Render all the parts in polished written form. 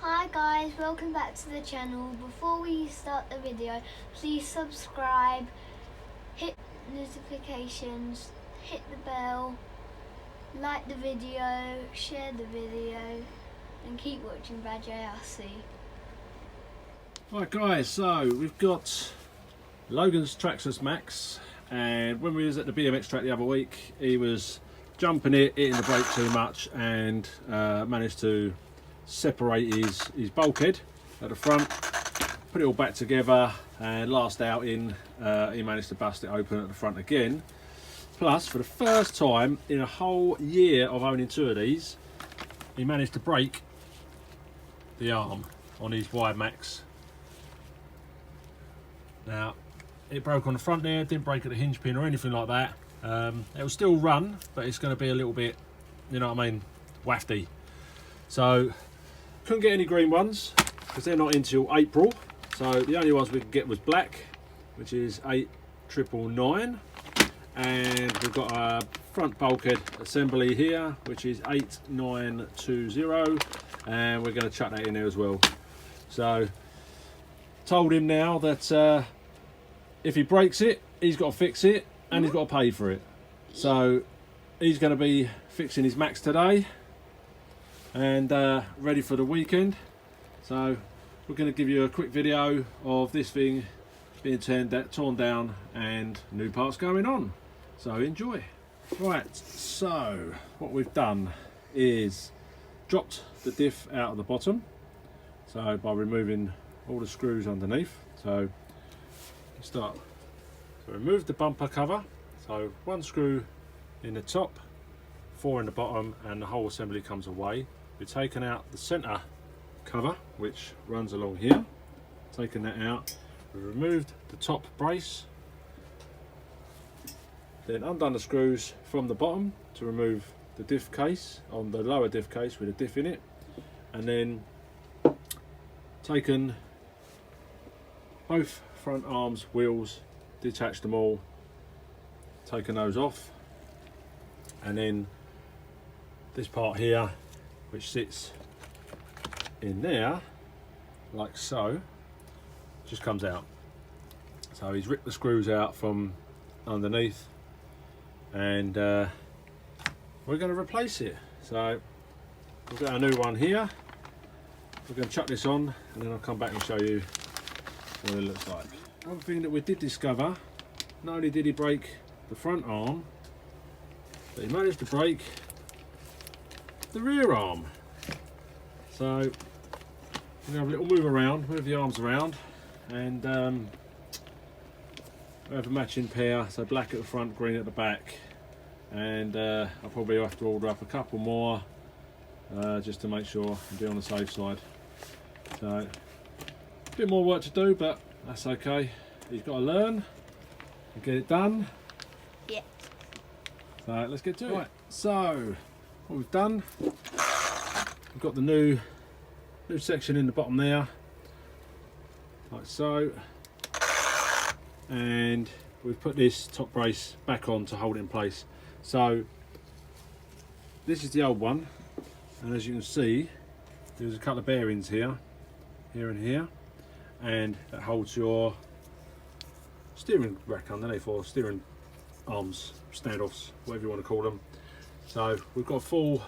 Hi guys, welcome back to the channel. Before we start the video, please subscribe, hit notifications, hit the bell, like the video, share the video, and keep watching Bad JRC. Right guys, so we've got Logan's Traxxas Maxx, and when we was at the BMX track the other week, he was jumping it, hitting the brake too much, and managed to separate his bulkhead at the front, put it all back together, and last outing he managed to bust it open at the front again. Plus, for the first time in a whole year of owning two of these, he managed to break the arm on his wide maxx. Now, it broke on the front there, didn't break at the hinge pin or anything like that. It will still run, but it's going to be a little bit, you know what I mean, wafty. So, couldn't get any green ones because they're not until April. So the only ones we could get was black, which is 8999, and we've got a front bulkhead assembly here, which is 8920, and we're going to chuck that in there as well. So told him now that if he breaks it, he's got to fix it and he's got to pay for it. So he's going to be fixing his maxx today and ready for the weekend. So we're going to give you a quick video of this thing being torn down and new parts going on. So enjoy. Right, so what we've done is dropped the diff out of the bottom, so by removing all the screws underneath. So start to remove the bumper cover, so one screw in the top, 4 in the bottom, and the whole assembly comes away. We've taken out the center cover, which runs along here, taken that out. We've removed the top brace, then undone the screws from the bottom to remove the diff case on the lower diff case with a diff in it, and then taken both front arms, wheels, detached them all, taken those off, and then this part here, which sits in there like so, just comes out. So he's ripped the screws out from underneath, and we're going to replace it. So we've got a new one here. We're going to chuck this on, and then I'll come back and show you what it looks like. One thing that we did discover, not only did he break the front arm, but he managed to break the rear arm. So we're going to have a little move around, move the arms around, and we have a matching pair, so black at the front, green at the back, and I'll probably have to order up a couple more just to make sure and be on the safe side. So a bit more work to do, but that's okay. He's got to learn and get it done. Yeah. So let's get to it. Right, so what we've done, we've got the new section in the bottom there, like so, and we've put this top brace back on to hold it in place. So this is the old one, and as you can see, there's a couple of bearings here and here, and that holds your steering rack underneath, or steering arms, standoffs, whatever you want to call them. So we've got a full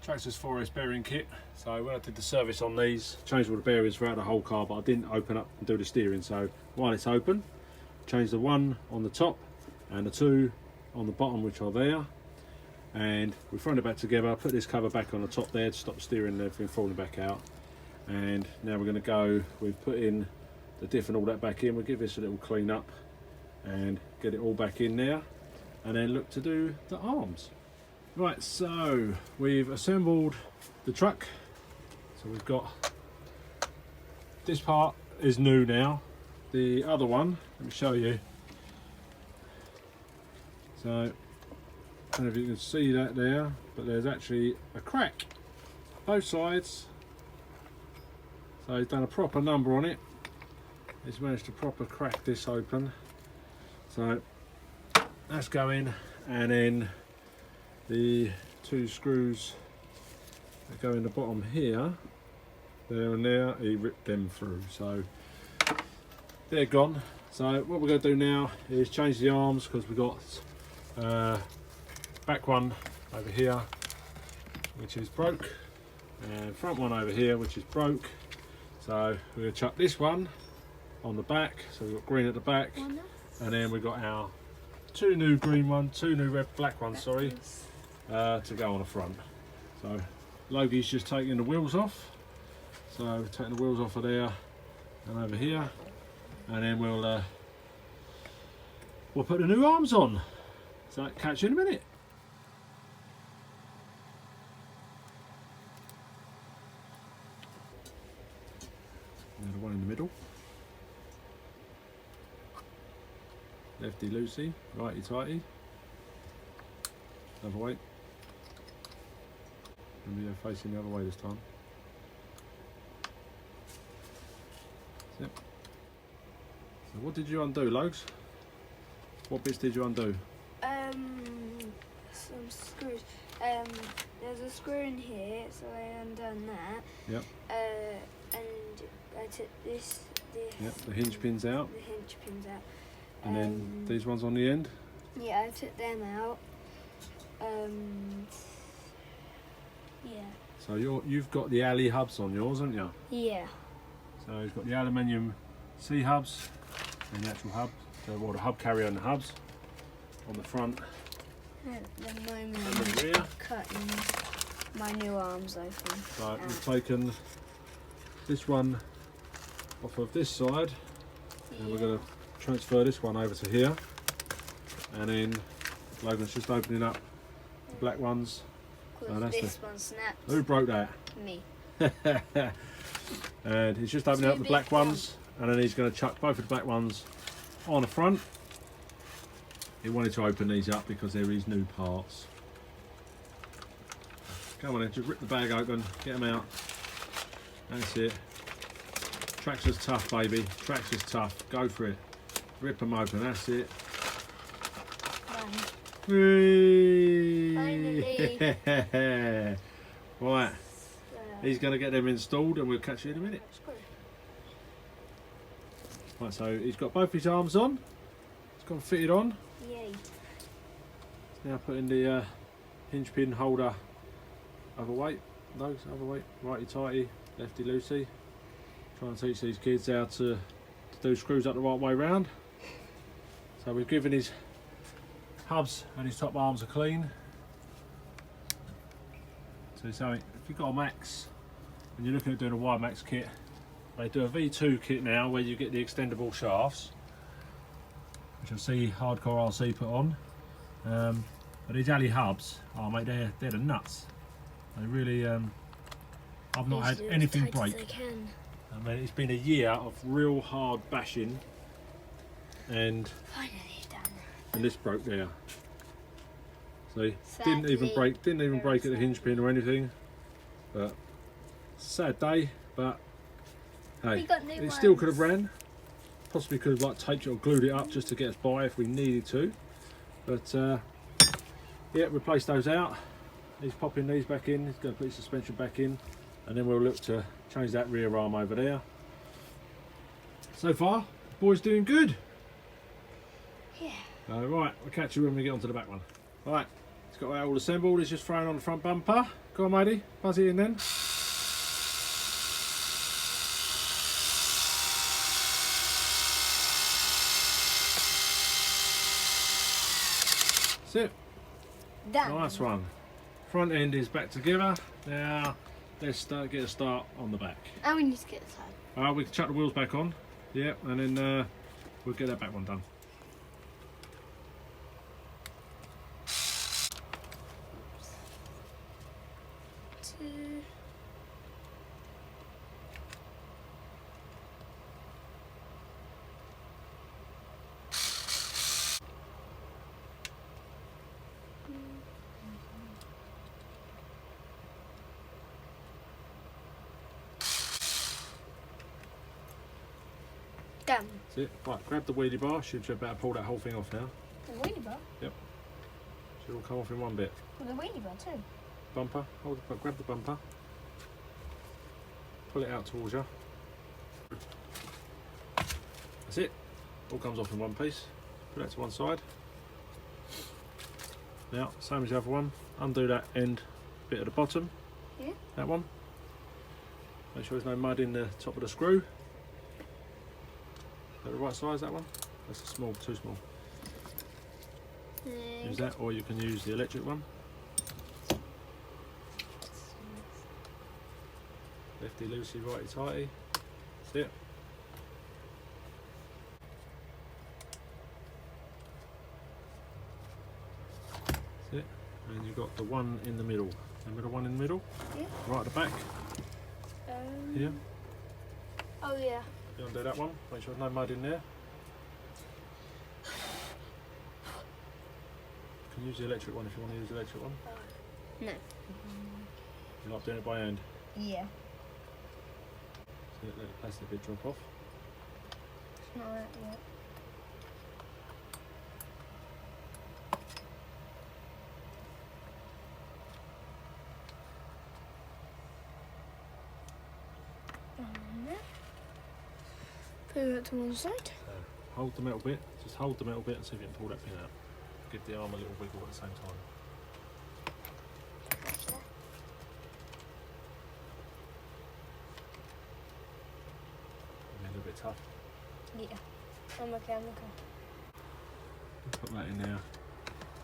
Traxxas 4S bearing kit. So when I did the service on these, changed all the bearings throughout the whole car, but I didn't open up and do the steering. So while it's open, change the one on the top and the two on the bottom, which are there, and we've thrown it back together, put this cover back on the top there to stop the steering and everything falling back out. And now we're going to go, we've put in the diff and all that back in. We'll give this a little clean up and get it all back in there, and then look to do the arms. Right, so we've assembled the truck. So we've got, this part is new now. The other one, let me show you. So I don't know if you can see that there, but there's actually a crack both sides. So he's done a proper number on it. He's managed to proper crack this open. So that's going, and then the two screws that go in the bottom here, there and there, he ripped them through. So they're gone. So what we're going to do now is change the arms, because we've got back one over here which is broke, and front one over here which is broke. So we're going to chuck this one on the back, so we've got green at the back, and then we've got our two new black ones, sorry, to go on the front. So Logie's just taking the wheels off, so taking the wheels off of there and over here, and then we'll put the new arms on. So catch you in a minute. Now the one in the middle. Lefty loosey, righty tighty. Other way. And we are facing the other way this time. Yep. So what did you undo, Logs? What bits did you undo? Some screws. There's a screw in here, so I undone that. Yep. And I took this. Yep, the hinge pins out. The hinge pins out. And then these ones on the end? Yeah, I took them out. Yeah. So you've got the alley hubs on yours, haven't you? Yeah. So you've got the aluminium C hubs and the actual hub, well, the hub carrier and the hubs on the front At the moment, and the rear. cutting my new arms open. So we've taken this one off of this side, and we're going to transfer this one over to here, and then Logan's just opening up the black ones. Because that's this one snapped. Who broke that? Me. And he's just opening up the black ones, and then he's going to chuck both of the black ones on the front. He wanted to open these up because they're his new parts. Come on then, just rip the bag open, get them out. That's it. Traxxas tough, baby. Traxxas tough. Go for it. Rip them open. That's it. Finally. Right. He's going to get them installed, and we'll catch you in a minute. Right, so he's got both his arms on. He's got them fitted on. Yay. Now putting the hinge pin holder other way. Those other way. Righty tighty, lefty loosey. Trying to teach these kids how to do screws up the right way round. So we've given his hubs and his top arms are clean. So if you've got a Maxx and you're looking at doing a wide Maxx kit, they do a V2 kit now where you get the extendable shafts, which you'll see Hardcore RC put on. But these alley hubs, oh mate, they're the nuts. They really, I've not had anything break. I mean, it's been a year of real hard bashing, and Finally done. And this broke there. See, Sadly, didn't even break at the hinge pin or anything. But sad day, but hey, it still could have ran. Possibly could have like taped it or glued it up just to get us by if we needed to. But yeah, replace those out. He's popping these back in. He's going to put his suspension back in, and then we'll look to change that rear arm over there. So far, the boy's doing good. Yeah. Right, we'll catch you when we get onto the back one. Right, it's got that all assembled. He's just throwing on the front bumper. Go on, matey, buzz it in then. That's it. Done. Nice one. Front end is back together. Now, let's get a start on the back. And we need to get the side. We can chuck the wheels back on. Yeah, and then we'll get that back one done. Done. That's it. Right, grab the wheelie bar. Should be about to pull that whole thing off now. The wheelie bar? Yep. Should all come off in one bit. Well, the wheelie bar too. Bumper. Hold it, grab the bumper. pull it out towards you. That's it. All comes off in one piece. Put that to one side. Now, same as the other one, undo that end bit at the bottom. Yeah. That one. Make sure there's no mud in the top of the screw. Is that the right size, that one? That's a small, too small. Use that, or you can use the electric one. Lefty loosey, righty tighty. That's it. That's it. And you've got the one in the middle. The middle one in the middle. Yeah. Right at the back. Here. Oh yeah. You undo that one. Make sure there's no mud in there. You can use the electric one if you want to use the electric one. No. You like doing it by hand? Yeah. So let the plastic bit drop off. It's not that yet. Put it to one side. Hold the metal bit, just hold the metal bit and see if you can pull that pin out. Give the arm a little wiggle at the same time. A little bit tough. Yeah. I'm okay. Put that in now.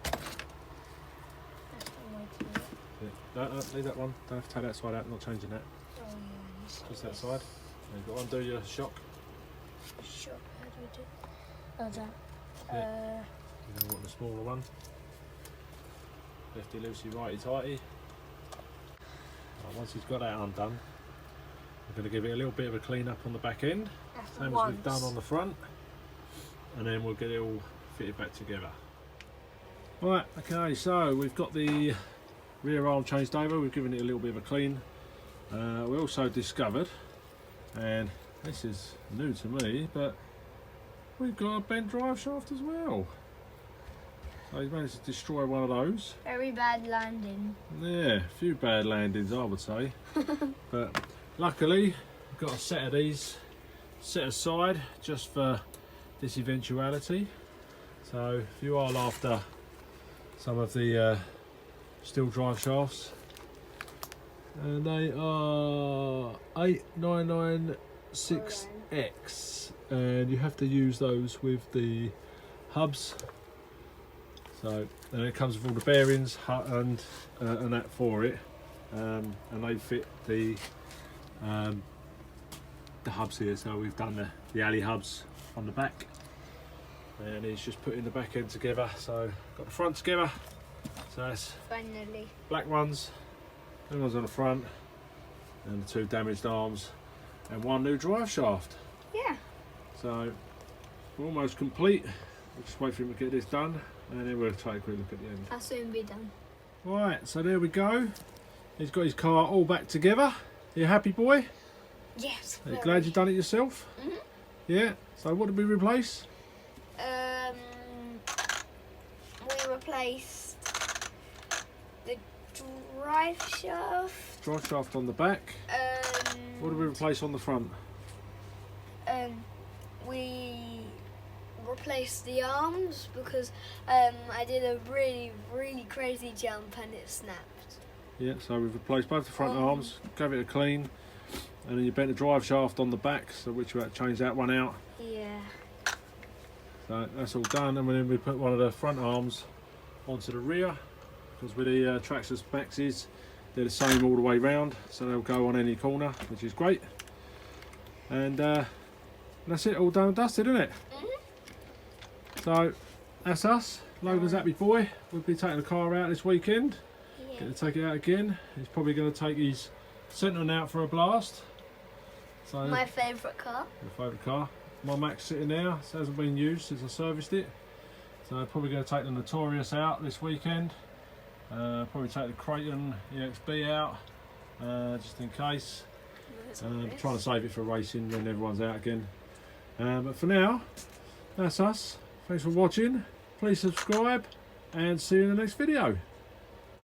That's one way to do it. No, leave that one. Don't have to take that side out, not changing that. Oh yeah. Just that side. And you've got to undo your shock. Sure. How do we do? Oh, that. Yeah. You want the smaller one. Lefty loosey, righty tighty. Right, once he's got that undone, we're going to give it a little bit of a clean up on the back end, same as we've done on the front, and then we'll get it all fitted back together. Right, okay, so we've got the rear arm changed over, we've given it a little bit of a clean. We also discovered, and this is new to me, but we've got a bent drive shaft as well. So he's managed to destroy one of those. Very bad landing. Yeah, a few bad landings I would say. But luckily, we've got a set of these set aside just for this eventuality. So if you are after some of the steel drive shafts, and they are 8996X, and you have to use those with the hubs. So and it comes with all the bearings and that for it, and they fit the hubs here. So we've done the alley hubs on the back, and it's just putting the back end together. So got the front together. So that's Finally. black ones, the ones on the front, and the two damaged arms, and one new drive shaft. Yeah. So we're almost complete. We'll just wait for him to get this done, and then we'll take a quick look at the end. I'll soon be done. Right, so there we go. He's got his car all back together. You happy, boy? Yes. Are you glad you've done it yourself? Mhm. Yeah. So what did we replace? We replaced the drive shaft. Drive shaft on the back. What did we replace on the front? We replaced the arms because I did a really crazy jump and it snapped. Yeah, so we've replaced both the front arms, gave it a clean, and then you bent the drive shaft on the back, so which we had to change that one out. Yeah. So that's all done, and then we put one of the front arms onto the rear, because with the Traxxas maxxes, they're the same all the way round, so they'll go on any corner, which is great. And that's it, all done and dusted, isn't it? So that's us. Logan's happy boy. We'll be taking the car out this weekend. Yeah. Get to take it out again. He's probably going to take his Sentinel out for a blast. So My favourite car. your favourite car. My Maxx sitting there. It hasn't been used since I serviced it. So I'm probably going to take the Notorious out this weekend. Probably take the Creighton EXB out, just in case. Trying to save it for racing when everyone's out again. But for now, that's us. Thanks for watching. Please subscribe and see you in the next video.